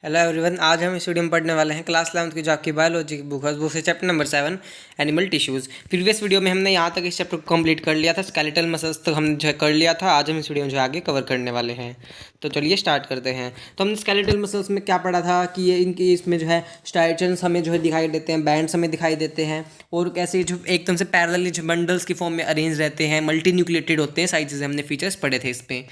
Hello everyone. आज हम इस वीडियो में पढ़ने वाले हैं क्लास 11th की जो आपकी बायोलॉजी की बुक है वो से chapter number 7 animal tissues. Previous video में हमने यहाँ तक इस चैप्टर को कंप्लीट कर लिया था, स्केलेटल मसल्स तक हमने जो है कर लिया था। आज हम इस वीडियो में जो आगे कवर करने वाले हैं। तो चलिए स्टार्ट करते हैं। तो हमने स्केलेटल मसल्स में क्या पढ़ा था कि ये इनकी इसमें जो है स्ट्राइचन्स हमें जो है दिखाई देते हैं, बैंड्स हमें दिखाई देते हैं और कैसे जो एकदम से पैरेलली जो बंडल्स की फॉर्म में अरेंज रहते हैं, मल्टी न्यूक्लिएटेड होते हैं। सारी चीज़ें हमने फीचर्स पढ़े थे इसमें।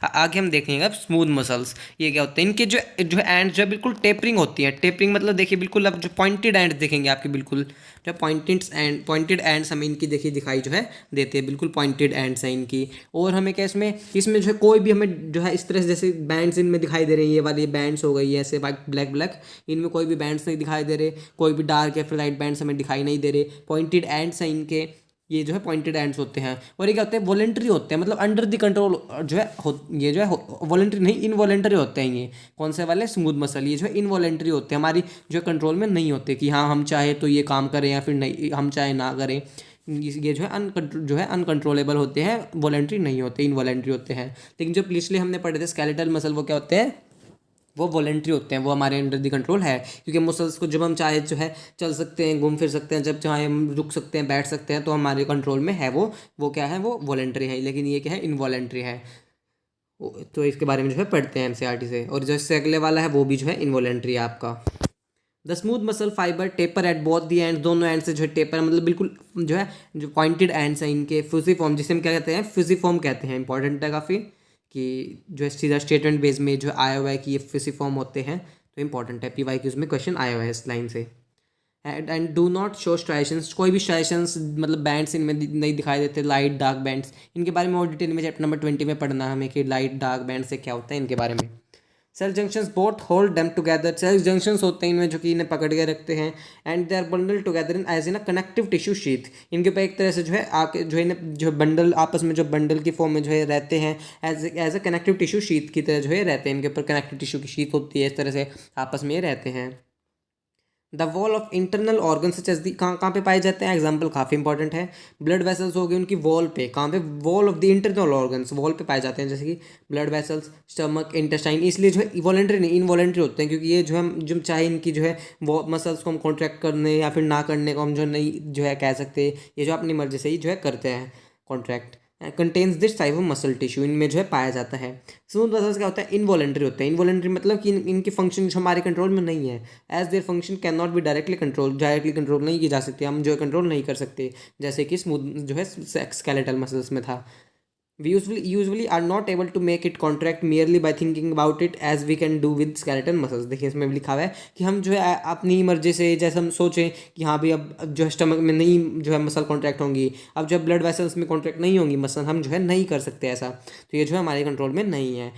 आगे हम देखेंगे अब स्मूथ मसल्स ये क्या होते हैं। इनके जो जो एंड जो है बिल्कुल टेपरिंग होती है। टेपरिंग मतलब देखिए बिल्कुल अब जो पॉइंटेड एंड देखेंगे आपके, बिल्कुल जो पॉइंटेड एंड्स हमें इनकी देखिए दिखाई जो है देते हैं, बिल्कुल पॉइंटेड एंड्स हैं इनकी। और हमें क्या इसमें इसमें जो है कोई भी हमें जो है इस तरह से जैसे बैंड्स इनमें दिखाई दे रहे हैं, ये वाली बैंड्स हो गई है ऐसे वाइट ब्लैक ब्लैक, इनमें कोई भी बैंड्स नहीं दिखाई दे रहे, कोई भी डार्क या फिर लाइट बैंड्स हमें दिखाई नहीं दे रहे। पॉइंटेड एंड्स हैं इनके, ये जो है पॉइंटेड एंड्स होते हैं। और ये क्या होते हैं, वॉलेंट्री होते हैं, मतलब अंडर द कंट्रोल जो है ये जो है वॉलेंट्री नहीं, इनवॉलेंट्री होते हैं ये। कौन से वाले, स्मूथ मसल, ये जो है इनवॉलेंट्री होते हैं, हमारी जो कंट्रोल में नहीं होते कि हाँ हम चाहे तो ये काम करें या फिर नहीं हम चाहे ना करें। ये जो है अनकंट्रोलेबल होते हैं, वॉलेंट्री नहीं होते, इनवॉलेंट्री होते हैं। लेकिन जो पिछले हमने पढ़े थे स्केलेटल मसल, वो क्या होते हैं, वो वॉलेंट्री होते हैं, वो हमारे अंडर दी कंट्रोल है। क्योंकि मसल्स को जब हम चाहे जो है चल सकते हैं, घूम फिर सकते हैं, जब चाहे हम रुक सकते हैं, बैठ सकते हैं, तो हमारे कंट्रोल में है वो क्या है, वो वॉलेंट्री है। लेकिन ये क्या है, इनवॉलेंट्री है। तो इसके बारे में जो है पढ़ते हैं एनसीईआरटी से। और जो इससे अगले वाला है वो भी जो है इनवॉलेंट्री है आपका। The smooth muscle fibre taper at both the and, दोनों एंड से जो है टेपर मतलब बिल्कुल जो है जो पॉइंटेड एंड्स हैं इनके। फ्यूसिफॉर्म, जिसे हम क्या कहते हैं, फ्यूसिफॉर्म कहते हैं। इंपॉर्टेंट है काफ़ी कि जो है सीधा स्टेटमेंट बेस में जो आया हुआ है कि ये फ्यूसिफॉर्म होते हैं, तो इंपॉर्टेंट है। PYQs में क्वेश्चन आया हुआ है इस लाइन से। And do not show striations, कोई भी स्ट्राइशंस मतलब बैंड्स इनमें नहीं दिखाई देते, लाइट डार्क बैंड्स। इनके बारे में और डिटेल में चैप्टर नंबर 20 में पढ़ना है हमें कि लाइट डार्क बैंड से क्या होता है इनके बारे में। Cell junctions both hold them together, cell junctions होते हैं इनमें जो कि इन्हें पकड़ के रखते हैं। And they are bundle together in as in a connective tissue sheath, इनके ऊपर एक तरह से जो है आके जो इन्हें जो बंडल आपस में जो बंडल की फॉर्म में जो है रहते हैं, as a connective tissue sheath की तरह जो है रहते हैं। इनके ऊपर कनेक्टिव टिश्यू की शीथ होती है, इस तरह से आपस में ये रहते हैं। The wall of internal organ such as the, कहाँ पे पाए जाते हैं, एग्जाम्पल काफ़ी इंपॉर्टेंट है। ब्लड वेसल्स हो गए उनकी वॉल पे, कहाँ पे, wall of the internal organs, wall पे पाए जाते हैं, जैसे कि ब्लड वेसल्स, स्टमक, इंटेस्टाइन। इसलिए जो है वॉलेंट्री नहीं, इनवॉलेंट्री होते हैं, क्योंकि ये जो हम जो चाहे इनकी जो है वो मसल्स को हम कॉन्ट्रैक्ट करने या फिर ना करने को हम जो नहीं जो है कह सकते, ये जो अपनी मर्जी से ही जो है करते हैं contract. Contains this type of muscle tissue, इनमें जो है पाया जाता है। स्मूथ मसल्स क्या होता है, इनवॉलेंट्री होते हैं। इनवॉलेंट्री मतलब कि इनकी फंक्शन जो हमारे कंट्रोल में नहीं है। As their function can not be directly control नहीं की जा सकती, हम जो है कंट्रोल नहीं कर सकते, जैसे कि स्मूथ जो है स्केलेटल मसल्स में था। We usually are not able to make it contract merely by thinking about it as we can do with skeletal muscles। देखिए इसमें भी लिखा हुआ है कि हम जो है अपनी मर्जी से जैसे हम सोचें कि हाँ भाई अब जो है स्टमक में नहीं जो है मसल कॉन्ट्रैक्ट होंगी, अब जब ब्लड वेसल्स में कॉन्ट्रैक्ट नहीं होंगी मसल, हम जो है नहीं कर सकते ऐसा। तो ये जो है हमारे कंट्रोल में नहीं है।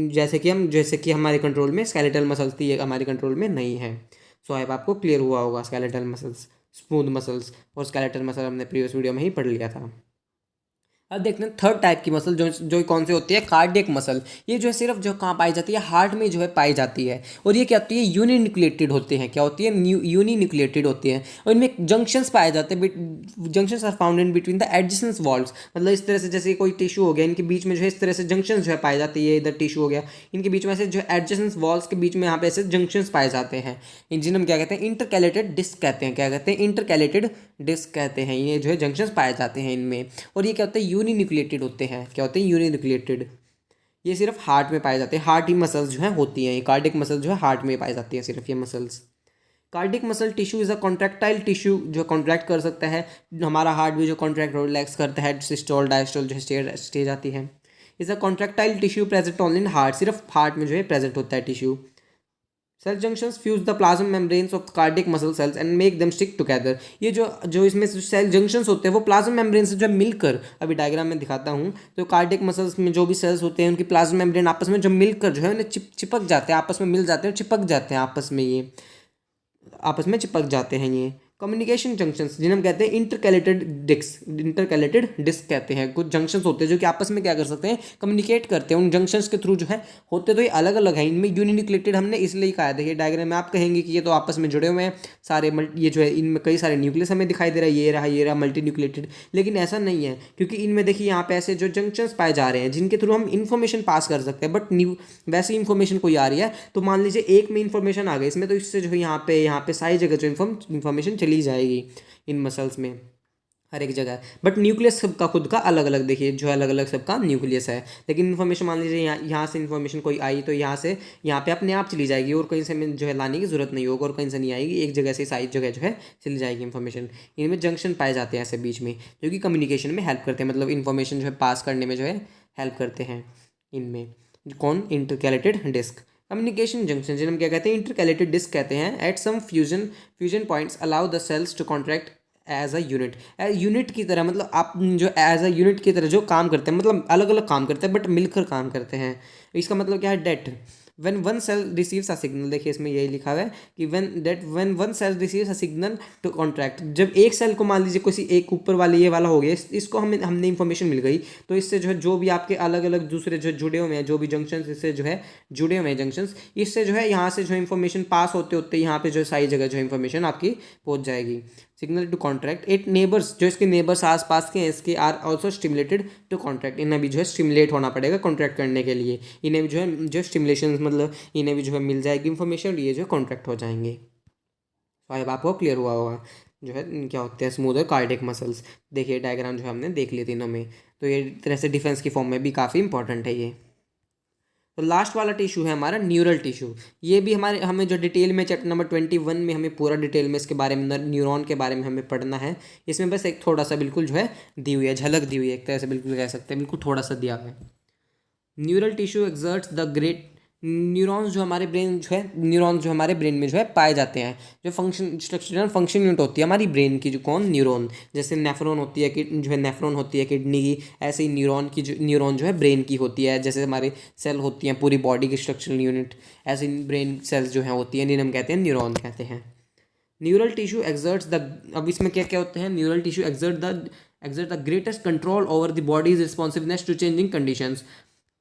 जैसे कि हमारे कंट्रोल में स्केलेटल मसल्स थी, ये हमारे कंट्रोल में नहीं है। सो अब आपको क्लियर हुआ होगा स्केलेटल मसल्स, स्मूथ मसल्स और स्केलेटल मसल हमने प्रीवियस वीडियो में ही पढ़ लिया था। अब देखते हैं थर्ड टाइप की मसल, जो कौन सी होती है, कार्डियक मसल। ये जो है सिर्फ जो कहाँ पाई जाती है, हार्ट में जो है पाई जाती है। और ये क्या होती है, यूनिन्यूक्लिएटेड होते हैं। क्या होती है, यूनिन्यूक्लिएटेड होती है। और इनमें जंक्शंस पाए जाते हैं, junctions are found in between the adjacent walls. मतलब इस तरह से जैसे कोई टिश्यू हो गया, इनके बीच में जो है इस तरह से जंक्शन जो है पाए जाते हैं। ये इधर टिश्यू हो गया, इनके बीच में ऐसे जो एडजेसेंट वॉल्स के बीच में यहाँ पे ऐसे जंक्शंस पाए जाते हैं। जिन्हें हम क्या कहते हैं, इंटरकैलेटेड डिस्क कहते हैं। क्या कहते हैं, इंटरकैलेटेड डिस्क कहते हैं। ये जो है जंक्शंस पाए जाते हैं इनमें। और ये क्या होता है, यूनिन्यूक्लिएटेड होते हैं। क्या होते हैं, यूनिन्यूक्लिएटेड। ये सिर्फ हार्ट में पाए जाते हैं, हार्ट ही मसल्स जो है होती हैं। ये कार्डिक मसल जो है हार्ट में पाई जाती है सिर्फ ये muscles. Cardiac muscle tissue is a contractile tissue, जो कॉन्ट्रैक्ट कर सकता है। हमारा हार्ट भी जो कॉन्ट्रैक्ट रिलैक्स करता है, सिस्टोल डायस्टोल जो है स्टेज आती है। Is a contractile tissue present only in heart, सिर्फ हार्ट में जो है प्रेजेंट होता है tissue. Cell junctions fuse the plasma membranes of cardiac muscle cells and make them stick together. ये जो जो इसमें सेल जंक्शंस होते हैं वो प्लाज्मा मेम्ब्रेन से जो है मिलकर, अभी डायग्राम में दिखाता हूँ, तो कार्डिक मसल्स में जो भी सेल्स होते हैं उनकी प्लाज्मा मेम्ब्रेन आपस में जो मिलकर जो है उन्हें चिपक जाते हैं, आपस में मिल जाते हैं, चिपक जाते हैं आपस में, ये आपस में चिपक जाते हैं ये कम्युनिकेशन जंक्शंस जिन्हें हम कहते हैं इंटरकैलेटेड डिस्क कहते हैं। कुछ जंक्शंस होते हैं जो कि आपस में क्या कर सकते हैं, कम्युनिकेट करते हैं। उन जंक्शंस के थ्रू जो है होते तो ये अलग अलग है, इनमें यूनिन्यूक्लिएटेड हमने इसलिए कहा है। देखिए डायग्राम में आप कहेंगे कि ये तो आपस में जुड़े हुए हैं सारे, ये जो है इनमें कई सारे न्यूक्लियस हमें दिखाई दे रहा है, ये रहा मल्टी न्यूक्लिएटेड, लेकिन ऐसा नहीं है, क्योंकि इनमें देखिए यहाँ पे ऐसे जो जंक्शंस पाए जा रहे हैं जिनके थ्रू हम इन्फॉर्मेशन पास कर सकते हैं। बट वैसी इन्फॉर्मेशन कोई आ रही है तो मान लीजिए एक में इन्फॉर्मेशन आ गई इसमें, तो इससे जो है यहाँ पे सारी जगह जो इन्फॉर्मेशन चली जाएगी इन मसल्स में हर एक जगह। बट न्यूक्लियस सबका खुद का अलग अलग, देखिए जो अलग अलग सबका न्यूक्लियस है, लेकिन इन्फॉर्मेशन मान लीजिए यहाँ से इन्फॉर्मेशन कोई आई तो यहाँ पे अपने आप चली जाएगी और कहीं से हमें जो है लाने की जरूरत नहीं होगी और कहीं से नहीं आएगी, एक जगह से सारी जगह जो है चली जाएगी इन्फॉर्मेशन। इनमें जंक्शन पाए जाते हैं ऐसे बीच में जो कि कम्युनिकेशन में हेल्प करते हैं, मतलब इन्फॉर्मेशन जो है पास करने में जो है हेल्प करते हैं इनमें। कौन? Intercalated disc. कम्युनिकेशन जंक्शन जिन्हें हम क्या कहते हैं, इंटरकैलेटेड डिस्क कहते हैं। At some fusion points allow the cells to contract as a unit की तरह, मतलब आप जो एज अ यूनिट की तरह जो काम करते हैं, मतलब अलग अलग काम करते हैं बट मिलकर काम करते हैं। इसका मतलब क्या है? That when one cell receives a signal, देखिए इसमें यही लिखा हुआ है कि when one cell receives a signal to contract, जब एक सेल को मान लीजिए किसी एक ऊपर वाले ये वाला हो गया, इसको हमने इन्फॉर्मेशन मिल गई, तो इससे जो है जो भी आपके अलग अलग दूसरे जो जुड़े हुए हैं, जो भी जंक्शंस इससे जो है जुड़े हुए हैं जंक्शंस, इससे जो है यहाँ से जो इन्फॉर्मेशन पास होते होते यहाँ पे जो सारी जगह जो इन्फॉर्मेशन आपकी पहुँच जाएगी। Signal to contract its neighbours, जो इसके नेबर्स आसपास के हैं इसके are also stimulated to contract, इन्हें भी जो है स्टिमुलेट होना पड़ेगा कॉन्ट्रैक्ट करने के लिए। इन्हें भी जो स्टिमुलेशन, मतलब इन्हें भी जो है मिल जाएगी इन्फॉर्मेशन, ये जो कॉन्ट्रैक्ट हो जाएंगे। तो अब आपको क्लियर हुआ होगा जो है क्या होते हैं स्मूथ और कार्डियक मसल्स। देखिए डायग्राम जो है हमने देख लिए तीनों में, तो ये तरह से डिफेंस की फॉर्म में भी काफ़ी इंपॉर्टेंट है ये। तो लास्ट वाला टिश्यू है हमारा न्यूरल टिश्यू। ये भी हमें जो डिटेल में चैप्टर नंबर 21 में हमें पूरा डिटेल में इसके बारे में, न्यूरॉन के बारे में हमें पढ़ना है। इसमें बस एक थोड़ा सा बिल्कुल जो है दी हुई है, झलक दी हुई है, एक तरह से बिल्कुल कह सकते हैं, बिल्कुल थोड़ा सा दिया हुआ है। Neural tissue exerts the great neurons, जो हमारे ब्रेन जो है न्यूरॉन्स जो हमारे ब्रेन में जो है पाए जाते हैं, जो फंक्शन स्ट्रक्चरल फंक्शन यूनिट होती है हमारी ब्रेन की, जो कौन? न्यूरॉन। जैसे नेफ्रॉन होती है कि जो है नेफ्रॉन होती है किडनी की, ऐसे ही न्यूरॉन जो है ब्रेन की होती है। जैसे हमारे सेल होती हैं पूरी बॉडी की स्ट्रक्चरल यूनिट, ऐसे ब्रेन सेल्स जो हैं होती हैं, जिन्हें हम कहते हैं न्यूरॉन कहते हैं। न्यूरल टिश्यू एक्सर्ट्स द, अब इसमें क्या क्या होते हैं? Neural tissue exert the greatest control over the body's responsiveness to changing conditions.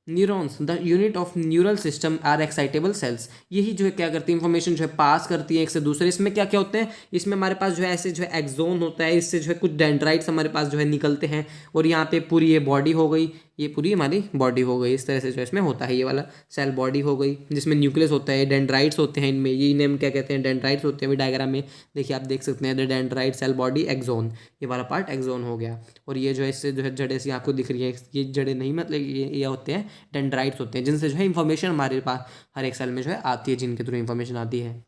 Neurons the unit of neural system are excitable cells, यही जो है क्या करती है इन्फॉर्मेशन जो है पास करती है एक से दूसरे। इसमें क्या क्या होते हैं? इसमें हमारे पास जो है ऐसे जो है एक्सोन होता है, इससे जो है कुछ डेंड्राइट्स हमारे पास जो है निकलते हैं, और यहाँ पे पूरी ये बॉडी हो गई, ये पूरी हमारी बॉडी हो गई। इस तरह से जो इसमें होता है, ये वाला सेल बॉडी हो गई जिसमें न्यूक्लियस होता है, डेंड्राइट्स होते हैं इनमें, ये इन्हें हम क्या कहते हैं? डेंड्राइट्स होते हैं। डायग्राम में देखिए आप देख सकते हैं डेंड्राइट सेल बॉडी एक्सोन, ये वाला पार्ट एक्सोन हो गया। और ये जो है इससे जो है जड़ें सी आपको दिख रही है, ये जड़ें नहीं, मतलब ये होते हैं डेंड्राइट्स होते हैं, जिनसे जो है इन्फॉर्मेशन हमारे पास हर एक सेल में जो है आती है, जिनके थ्रू इन्फॉर्मेशन आती है।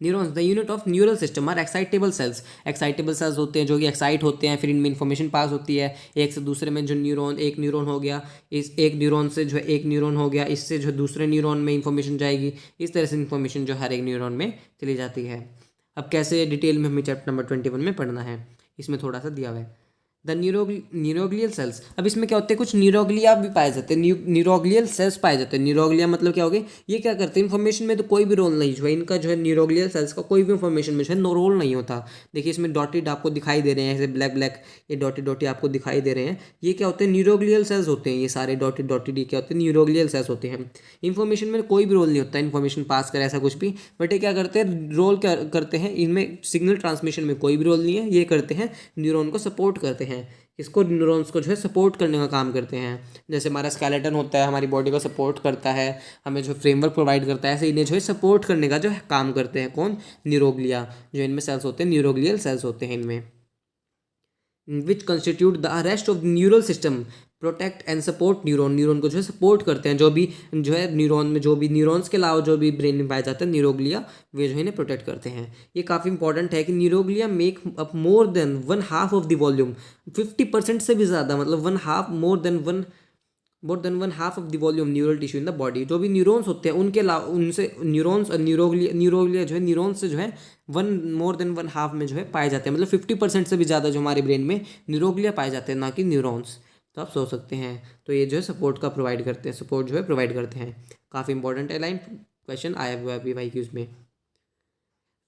Neurons the unit of neural system are excitable cells, excitable cells होते हैं जो कि एक्साइट होते हैं, फिर इनमें इन्फॉर्मेशन पास होती है एक से दूसरे में। जो न्यूरॉन, एक न्यूरॉन हो गया, इस एक न्यूरॉन से जो है एक न्यूरॉन हो गया, इससे जो दूसरे न्यूरॉन में इन्फॉर्मेशन जाएगी, इस तरह से इन्फॉर्मेशन जो हर एक न्यूरॉन में चली जाती है। अब कैसे डिटेल में हमें चैप्टर नंबर 21 में पढ़ना है, इसमें थोड़ा सा दिया हुआ है। द न्यूरोग्लियल सेल्स, अब इसमें क्या होते हैं? कुछ न्यूरोग्लिया भी पाए जाते हैं, न्यूरोग्लियल सेल्स पाए जाते हैं। न्यूरोग्लिया मतलब क्या हो गया? ये क्या करते हैं? इन्फॉर्मेशन में तो कोई भी रोल नहीं जो है इनका, जो है न्यूरोग्लियल सेल्स का कोई भी इन्फॉर्मेशन में जो है नो रोल नहीं होता। देखिए इसमें डॉटेड आपको दिखाई दे रहे हैं, ऐसे ब्लैक ब्लैक ये डॉटेड आपको दिखाई दे रहे हैं, ये क्या होते हैं? न्यूरोग्लियल सेल्स होते हैं। ये सारे डॉटेड ये क्या होते हैं? न्यूरोग्लियल सेल्स होते हैं। इन्फॉर्मेशन में कोई भी रोल नहीं होता, इन्फॉर्मेशन पास करे ऐसा कुछ भी, बट ये क्या करते हैं? रोल क्या करते हैं इनमें? सिग्नल ट्रांसमिशन में कोई भी रोल नहीं है, ये करते हैं न्यूरॉन को सपोर्ट करते हैं, इसको न्यूरॉन्स को जो है सपोर्ट करने का काम करते हैं। जैसे हमारा स्केलेटन होता है हमारी बॉडी को सपोर्ट करता है, हमें जो फ्रेमवर्क प्रोवाइड करता है, ऐसे इन्हें जो है सपोर्ट करने का जो है काम करते हैं कौन? न्यूरोग्लिया, जो इनमें सेल्स होते हैं न्यूरोग्लियल सेल्स होते हैं इनमें। Which constitute the rest of neural system protect and support neuron, neuron को जो है सपोर्ट करते हैं, जो भी जो है न्यूरॉन में जो भी न्यूरॉन्स के अलावा जो भी ब्रेन में पाया जाता है न्यूरोग्लिया, वे जो है इन्हें प्रोटेक्ट करते हैं। ये काफ़ी इंपॉर्टेंट है कि neuroglia make up more then 1/2 of the volume, 50% से भी ज़्यादा, मतलब 1/2 more than 1/2 of the volume neural tissue in the body. जो भी न्यूरॉन्स होते हैं उनके अलावा, उनसे न्यूरॉन्स और न्यूरोग्लिया जो है न्यूरॉन्स से जो है मोर देन 1/2 में जो है पाए जाते हैं, मतलब 50% से भी ज़्यादा जो हमारे ब्रेन में न्यूरोग्लिया पाए जाते हैं, ना कि न्यूरॉन्स। तो आप सोच सकते हैं, तो ये जो है सपोर्ट का प्रोवाइड करते हैं, सपोर्ट जो है प्रोवाइड करते हैं। काफ़ी इंपॉर्टेंट है, लाइन क्वेश्चन आया हुआ है अभी भाई की उसमें।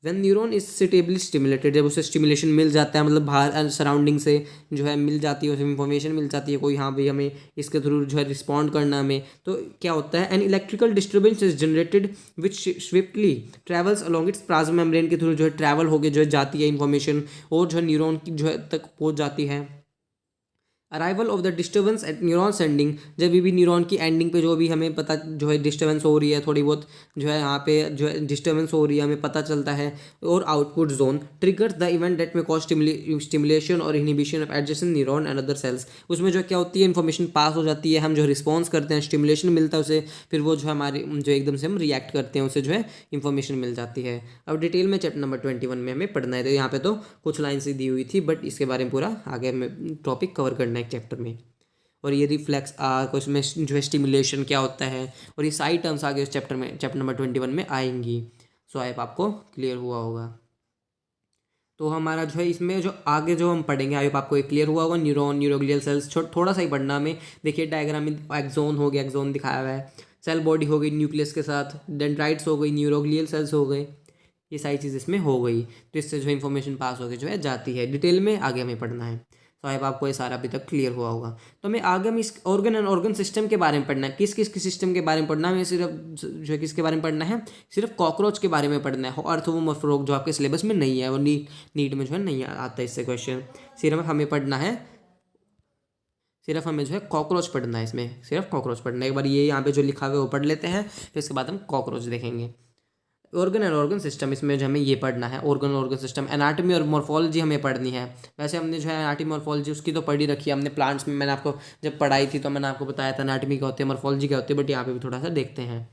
When neuron is suitably stimulated, जब उसे स्टिमुलेशन मिल जाता है, मतलब बाहर सराउंडिंग से जो है मिल जाती है, उसे इन्फॉर्मेशन मिल जाती है कोई, हाँ भाई हमें इसके थ्रू जो है रिस्पॉन्ड करना हमें, तो क्या होता है, an electrical disturbance is generated which swiftly travels along its plasma membrane के थ्रू जो है ट्रैवल होकर जो है जाती है इन्फॉर्मेशन, और जो है न्यूरॉन की जो है तक पहुँच जाती है। Arrival of the disturbance at neuron ending, जब भी न्यूरॉन की एंडिंग पे जो भी हमें पता जो है डिस्टर्बेंस हो रही है, थोड़ी बहुत जो है यहाँ पे जो है डिस्टर्बेंस हो रही है हमें पता चलता है, और output zone triggers the event that में कॉज स्टिमुलेशन और inhibition of adjacent neuron and other cells. उसमें जो क्या होती है, इन्फॉर्मेशन पास हो जाती है, हम जो रिस्पॉन्स करते हैं, स्टिमुलेशन मिलता है उसे, फिर वो जो हमारी जो एकदम से हम रिएक्ट करते हैं, उसे जो है इन्फॉर्मेशन मिल जाती है। अब डिटेल में चैप्टर नंबर 21 में हमें पढ़ना है, तो यहाँ पे तो कुछ लाइन से दी हुई थी, बट इसके बारे में पूरा आगे हमें टॉपिक कवर करना है एक चैप्टर में। और ये रिफ्लेक्स आर्क, उसमें जो है स्टिमुलेशन क्या होता है, और ये सारी टर्म्स आगे इस चैप्टर में, चैप्टर नंबर 21 में आएंगी। सो आई आपको क्लियर हुआ होगा। तो हमारा जो है इसमें जो आगे जो हम पढ़ेंगे, आई होप आपको ये क्लियर हुआ होगा। न्यूरॉन, न्यूरोग्लियल सेल्स थोड़ा सा ही पढ़ना हमें। देखिए डायग्राम में एक्सोन हो गया, एक्सोन दिखाया हुआ है, सेल बॉडी हो गई न्यूक्लियस के साथ, डेंड्राइट्स हो गई, न्यूरोग्लियल सेल्स हो गए, ये सारी चीज़ इसमें हो गई। तो इससे जो इन्फॉर्मेशन पास होकर जो है जाती है, डिटेल में आगे हमें पढ़ना है। तो आई आपको ये सारा अभी तक क्लियर हुआ होगा। तो हमें आगे हम इस ऑर्गन एंड ऑर्गन सिस्टम के बारे में पढ़ना है। किस किस सिस्टम के बारे में पढ़ना है हमें, सिर्फ जो है किसके बारे में पढ़ना है, सिर्फ कॉकरोच के बारे में पढ़ना है। आर्थ्रोमोर्फोरोग जो आपके सिलेबस में नहीं है, वो नीट में जो है नहीं आता इससे क्वेश्चन। सिर्फ हमें पढ़ना है, सिर्फ हमें जो है कॉकरोच पढ़ना है, इसमें सिर्फ कॉकरोच पढ़ना है। एक बार ये यहाँ पे जो लिखा हुआ है वो पढ़ लेते हैं, फिर इसके बाद हम कॉकरोच देखेंगे। ऑर्गन एंड ऑर्गन सिस्टम, इसमें जो हमें ये पढ़ना है, ऑर्गन ऑर्गन सिस्टम, एनाटॉमी और मॉर्फोलॉजी हमें पढ़नी है। वैसे हमने जो है एनाटॉमी मॉर्फोलॉजी उसकी तो पढ़ी रखी है हमने प्लांट्स में, मैंने आपको जब पढ़ाई थी तो मैंने आपको बताया था एनाटॉमी क्या होती है, मॉर्फोलॉजी क्या होती है, बट यहाँ पे भी थोड़ा सा देखते हैं।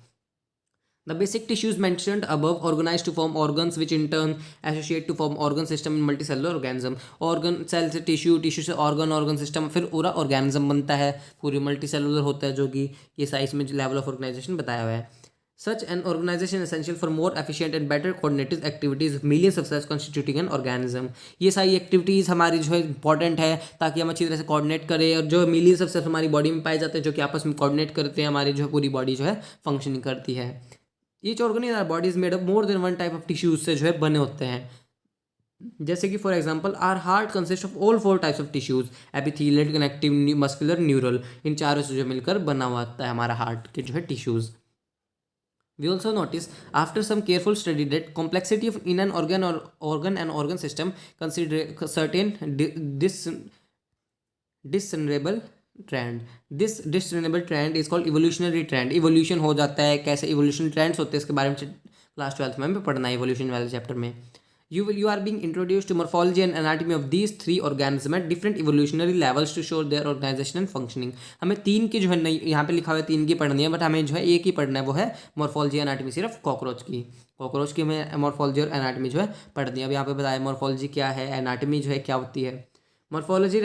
The basic tissues mentioned above organized to form organs which in turn associate to form organ system in multicellular organism। Organ cell से टिश्यू, टिश्यू से ऑर्गन, ऑर्गन सिस्टम, फिर पूरा ऑर्गेनिज्म बनता है, पूरी मल्टीसेलुलर होता है, जो कि ये साइज में लेवल ऑफ ऑर्गेनाइजेशन बताया हुआ है। Such an organization is essential for more efficient and better coordinated activities of millions of cells constituting an organism। ये सारी एक्टिविटीज़ हमारी जो है इंपॉर्टेंट है, ताकि हम अच्छी तरह से कोऑर्डिनेट करें, और जो मिलियंस ऑफ सेल्स हमारी बॉडी में पाए जाते हैं जो कि आपस में कोऑर्डिनेट करते हैं, हमारी जो है पूरी बॉडी जो है फंक्शनिंग करती है। Each organ in our body is made up more than one type of tissues से जो है बने होते हैं। जैसे कि for example our heart consist of all 4 types of tissues, epithelial, connective, muscular, neural, इन चारों से जो मिलकर बना हुआ होता है हमारा हार्ट के जो है tissues. We also notice after some careful study that complexity of in an organ or organ and organ system consider certain discernible trend. This discernible trend is called evolutionary trend. Evolution हो जाता है, कैसे evolution trends होते हैं इसके बारे में class 12th में हमें पढ़ना है, इवोल्यूशन वाले चैप्टर में। You are being introduced to morphology and anatomy of these 3 organisms at different evolutionary levels to show their organization and functioning। हमें 3 की जो है नहीं, यहाँ पे लिखा हुआ है 3 की पढ़नी है, बट हमें जो है एक ही पढ़ना है, वो है मॉर्फोलॉजी एनाटॉमी, सिर्फ कॉकरोच की। कॉकरोच की हमें मॉर्फोलॉजी और एनाटॉमी जो है पढ़नी है। अब यहाँ पे बताया मॉर्फोलॉजी क्या है, एनाटॉमी जो है क्या होती है। Morphology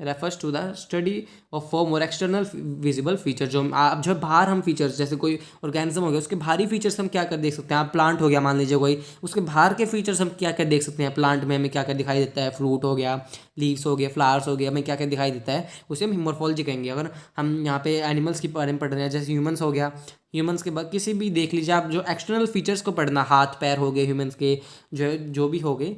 refers to the study of form और एक्सटर्नल विजिबल फीचर, जो आप जो बाहर हम फीचर्स, जैसे कोई ऑर्गेनिज्म हो गया उसके बाहरी फीचर्स हम क्या कर देख सकते हैं। आप प्लांट हो गया मान लीजिए कोई, उसके बाहर के फीचर्स हम क्या क्या देख सकते हैं। प्लांट में हमें क्या क्या दिखाई देता है, फ्रूट हो गया, लीव्स हो गया, फ्लावर्स हो गया, हमें क्या क्या दिखाई देता है, उसे हम मॉर्फोलॉजी कहेंगे। अगर हम यहाँ पे एनिमल्स के बारे में पढ़ रहे हैं, जैसे ह्यूमंस हो गया, ह्यूमंस के बाद किसी भी देख लीजिए आप, जो एक्सटर्नल फीचर्स को पढ़ना, हाथ पैर हो गए ह्यूमंस के, जो भी हो गए,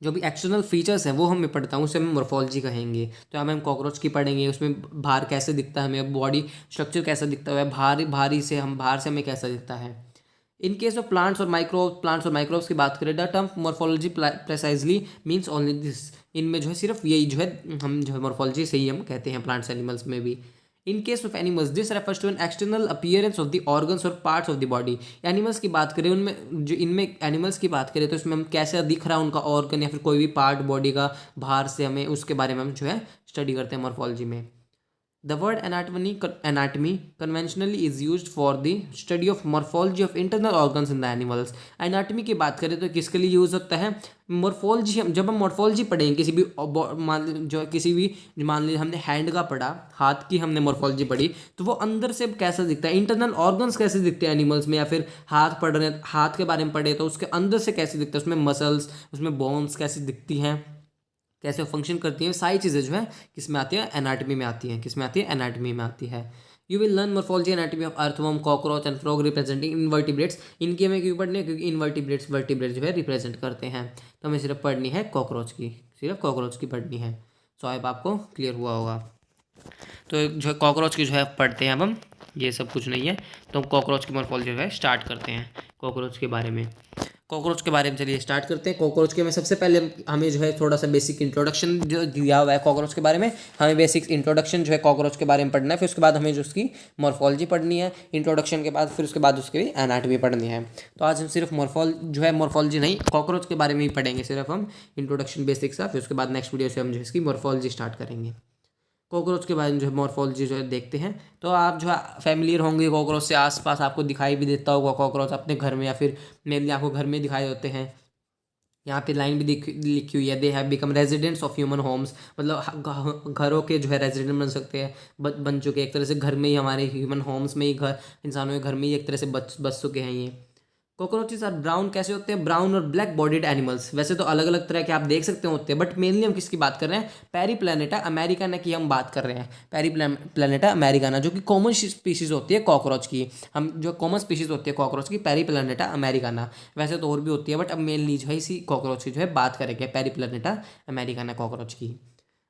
जो भी एक्सटर्नल फीचर्स हैं वो हमें पढ़ता हूँ, उसे हम मॉर्फोलॉजी कहेंगे। तो हमें हम कॉकरोच की पढ़ेंगे, उसमें बाहर कैसे दिखता है, हमें बॉडी स्ट्रक्चर कैसा दिखता है, बाहर से हमें कैसा दिखता है। इन केस ऑफ प्लांट्स और माइक्रोब्स की बात करें, the term morphology precisely means only this. इनमें जो है सिर्फ यही जो है हम जो है मॉर्फोलॉजी से ही हम कहते हैं प्लांट्स एनिमल्स में भी। In case of animals this refers to an external appearance of the organs और parts of the body. Animals की बात करें, उनमें जो इनमें एनिमल्स की बात करें तो इसमें हम कैसा दिख रहा है उनका ऑर्गन या फिर कोई भी पार्ट बॉडी का बाहर से, हमें उसके बारे में हम जो है स्टडी करते हैं मॉर्फोलॉजी में। The word anatomy conventionally is used for the study of morphology of internal organs in the animals। Anatomy की बात करें तो किसके लिए यूज़ होता है, मॉर्फोलॉजी। जब हम मॉर्फोलॉजी पढ़ेंगे किसी भी मान लीजिए हमने हैंड का पढ़ा, हाथ की हमने मॉर्फोलॉजी पढ़ी, तो वो अंदर से कैसा दिखता है, इंटरनल ऑर्गन्स कैसे दिखते हैं एनिमल्स में, या फिर हाथ पढ़ रहे हैं, हाथ के बारे में पढ़े तो उसके अंदर से कैसे दिखता है, उसमें मसल्स, उसमें बोन्स कैसी दिखती हैं, कैसे फंक्शन करती हैं, सारी चीज़ें जो है किस में आती है, एनाटॉमी में आती हैं। किस में आती है, एनाटॉमी में आती है। You will learn morphology anatomy of earthworm, cockroach and frog representing invertebrates. इनकी हमें क्यों पढ़नी है? क्योंकि इनवर्टिब्रेट्स वर्टिब्रेट जो है रिप्रेजेंट करते हैं। तो हमें सिर्फ पढ़नी है कॉकरोच की, सिर्फ कॉकरोच की पढ़नी है। सो आई आपको क्लियर हुआ होगा। तो जो कॉकरोच की जो है पढ़ते हैं अब हम, ये सब कुछ नहीं है। तो कॉकरोच की मॉर्फोलॉजी जो है स्टार्ट करते हैं कॉकरोच के बारे में। कॉकरोच के बारे में चलिए स्टार्ट करते हैं। कॉकरोच के में सबसे पहले हमें जो है थोड़ा सा बेसिक इंट्रोडक्शन जो दिया हुआ है कॉकरोच के बारे में, हमें बेसिक इंट्रोडक्शन जो है कॉकरोच के बारे में पढ़ना है। फिर उसके बाद हमें जो उसकी मॉर्फोलॉजी पढ़नी है इंट्रोडक्शन के बाद, फिर उसके बाद उसकी एनाटॉमी पढ़नी है। तो आज हम सिर्फ मॉर्फोलॉजी नहीं, कॉकरोच के बारे में ही पढ़ेंगे सिर्फ हम, इंट्रोडक्शन बेसिक सा। फिर उसके बाद नेक्स्ट वीडियो से हम जो इसकी मॉर्फोलॉजी स्टार्ट करेंगे। कॉकरोच के बारे में जो है मॉर्फोलॉजी जो है देखते हैं। तो आप जो है फैमिलियर होंगे कॉकरोच से, आसपास आपको दिखाई भी देता होगा कॉकरोच अपने घर में, या फिर मेनली आपको घर में दिखाई देते हैं। यहाँ पे लाइन भी लिखी हुई है, दे have become residents of human Holmes, मतलब घरों के जो है रेजिडेंट बन सकते हैं, बन चुके हैं एक तरह से। घर में ही, हमारे ह्यूमन होम्स में ही, घर इंसानों के घर में ही एक तरह से बच चुके हैं ये। कॉकरोचेस आर ब्राउन, कैसे होते हैं? ब्राउन और ब्लैक बॉडीड एनिमल्स। वैसे तो अलग अलग तरह के आप देख सकते होते हैं, बट मेनली हम किसकी बात कर रहे हैं? पेरीप्लैनेटा अमेरिकाना की हम बात कर रहे हैं। पेरीप्लैनेटा अमेरिकाना जो कि कॉमन स्पीशीज होती है कॉकरोच की, हम जो कॉमन स्पीशीज होती है कॉकरोच की, पेरीप्लैनेटा अमेरिकाना। वैसे तो और भी होती है, बट अब मेनली जो है इसी कॉकरोच की जो है बात करेंगे, पेरीप्लैनेटा अमेरिकाना कॉकरोच की।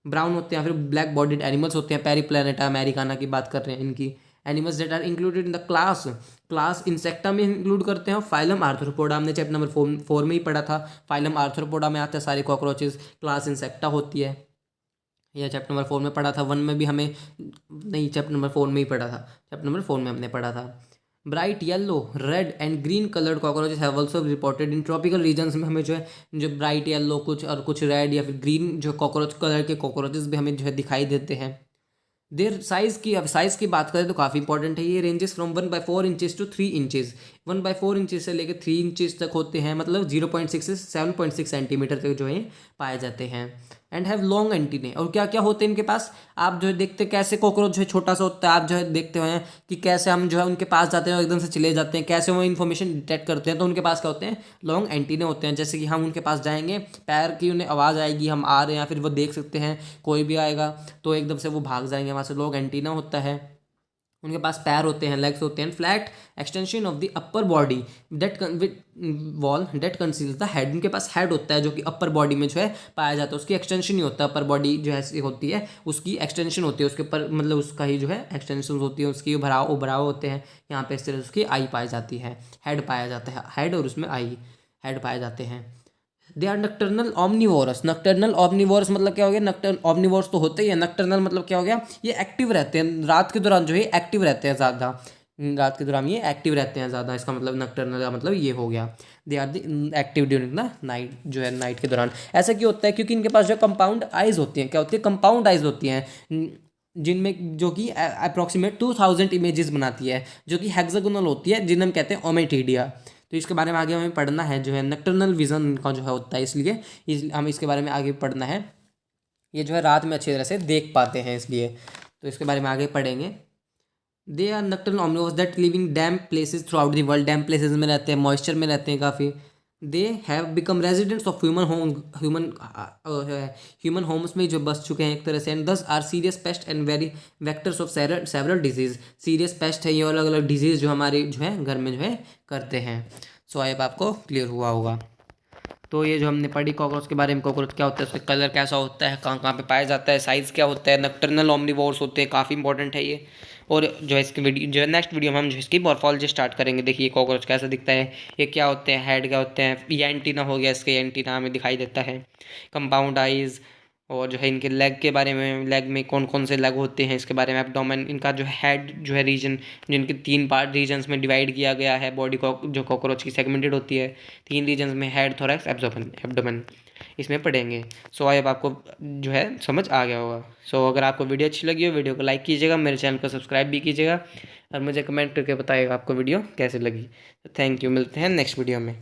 ब्राउन होते हैं, फिर ब्लैक बॉडीड एनिमल्स होते हैं, पेरीप्लैनेटा अमेरिकाना की बात कर रहे हैं इनकी। Animals that are included in the class Insecta में इंक्लूड करते हैं। फाइलम आर्थ्रोपोडा, हमने चैप्टर नंबर 4 में ही पढ़ा था। फाइलम आर्थ्रोपोडा में आते हैं सारे कॉकरोचेस। क्लास इंसेक्टा होती है, यह चैप्टर नंबर 4 में पढ़ा था। 1 में भी हमें नहीं, चैप्टर नंबर 4 में ही पढ़ा था, चैप्टर नंबर 4 में हमने पढ़ा था। Bright yellow, red and green coloured cockroaches have also reported in tropical regions में। हमें जो है जो ब्राइट येलो कुछ और कुछ रेड या फिर ग्रीन जो कॉकरोच कलर के कॉकरोचेस भी हमें जो है दिखाई देते हैं। देर साइज़ की, अब साइज़ की बात करें तो काफ़ी इंपॉर्टेंट है ये। Ranges from 1/4 inches to 3 inches, 1/4 inches से लेकर 3 इंचेस तक होते हैं, मतलब 0.6 से 7.6 सेंटीमीटर तक जो है पाए जाते हैं। एंड हैव लॉन्ग एंटीने, और क्या क्या होते हैं इनके पास? आप जो है देखते कैसे कॉकरोच जो है छोटा सा होता है, आप जो है देखते हैं कि कैसे हम जो है उनके पास जाते हैं और एकदम से चले जाते हैं, कैसे वो इन्फॉर्मेशन डिटेक्ट करते हैं। तो उनके पास क्या होते हैं? लॉन्ग एंटीने होते हैं। जैसे कि हम उनके पास जाएंगे, पैर की उन्हें आवाज़ आएगी, हम आ रहे हैं, या फिर वो देख सकते हैं कोई भी आएगा तो एकदम से वो भाग जाएंगे वहाँ से। लॉन्ग एंटीना होता है। उनके पास पैर होते हैं, लेग्स होते हैं। Flat extension of the upper body that wall that conceals the head, उनके पास हेड होता है जो कि अपर बॉडी में जो है पाया जाता है। उसकी एक्सटेंशन ही होता है, अपर बॉडी जो है होती है उसकी एक्सटेंशन होती है उसके ऊपर, मतलब उसका ही जो है एक्सटेंशन होती है, उसकी उभराव होते हैं। यहाँ पे इस तरह उसकी आई पाई जाती है, हेड पाया जाता है, हेड और उसमें आई, हेड पाए जाते हैं। दे are nocturnal omnivorous, nocturnal omnivorous मतलब क्या हो गया? नक्टर्नल ऑमनीवोरस तो होते ही है, नक्टर्नल मतलब क्या हो गया? ये एक्टिव रहते हैं रात के दौरान, जो है एक्टिव रहते हैं ज़्यादा, रात के दौरान ये एक्टिव रहते हैं ज़्यादा। इसका मतलब नक्टर्नल का मतलब ये हो गया, they are the active during the night, जो है नाइट के दौरान। ऐसा क्यों होता है? क्योंकि इनके पास जो कंपाउंड आइज होती हैं, क्या होती है? कंपाउंड आइज होती हैं, जिनमें जो कि अप्रॉक्सीमेट 2000 इमेजेस बनाती है, जो कि हेक्सागोनल होती है, जिन्हें हम कहते हैं ओमेटिडिया। तो इसके बारे में आगे हमें पढ़ना है, जो है नक्टर्नल विजन का जो है होता है, इसलिए हम इसके बारे में आगे पढ़ना है। ये जो है रात में अच्छी तरह से देख पाते हैं, इसलिए तो इसके बारे में आगे पढ़ेंगे। They are nocturnal omnivorous that living damp places throughout the world, damp places में रहते हैं, मॉइस्चर में रहते हैं काफ़ी। They have become residents of human homes में जो बस चुके हैं एक तरह से। And these are serious pest and very vectors of several disease, serious pest है ये, अलग अलग डिजीज जो हमारे जो है घर में जो है करते हैं। सो आई आपको क्लियर हुआ होगा। तो ये जो हमने पढ़ी कॉकरोच के बारे में, कॉकरोच क्या होता है, उसका कलर कैसा होता है, कहाँ कहाँ पे पाया जाता है, साइज़ क्या होता है, नक्टर्नल ऑमनिवोर्स होते हैं, काफ़ी इंपॉर्टेंट है ये। और जो है इसकी वीडियो जो है नेक्स्ट वीडियो में हम जो इसकी मॉर्फोलॉजी स्टार्ट करेंगे। देखिए कॉकरोच कैसा दिखता है, ये क्या होते हैं, हेड क्या होते हैं, ये एंटीना हो गया, इसके एंटीना हमें दिखाई देता है, कंपाउंड आइज़, और जो है इनके लेग के बारे में, लेग में कौन कौन से लेग होते हैं इसके बारे में, एब्डोमेन, इनका जो हेड जो है रीजन, जिनके 3 पार्ट रीजन्स में डिवाइड किया गया है बॉडी को, जो कॉकरोच की सेगमेंटेड होती है 3 रीजन्स में, हेड, थोरैक्स, एब्डोमेन, इसमें पढ़ेंगे। सो आई अब आपको जो है समझ आ गया होगा। सो अगर आपको वीडियो अच्छी लगी हो, वीडियो को लाइक कीजिएगा, मेरे चैनल को सब्सक्राइब भी कीजिएगा, और मुझे कमेंट करके बताइएगा आपको वीडियो कैसे लगी। थैंक यू, मिलते हैं नेक्स्ट वीडियो में।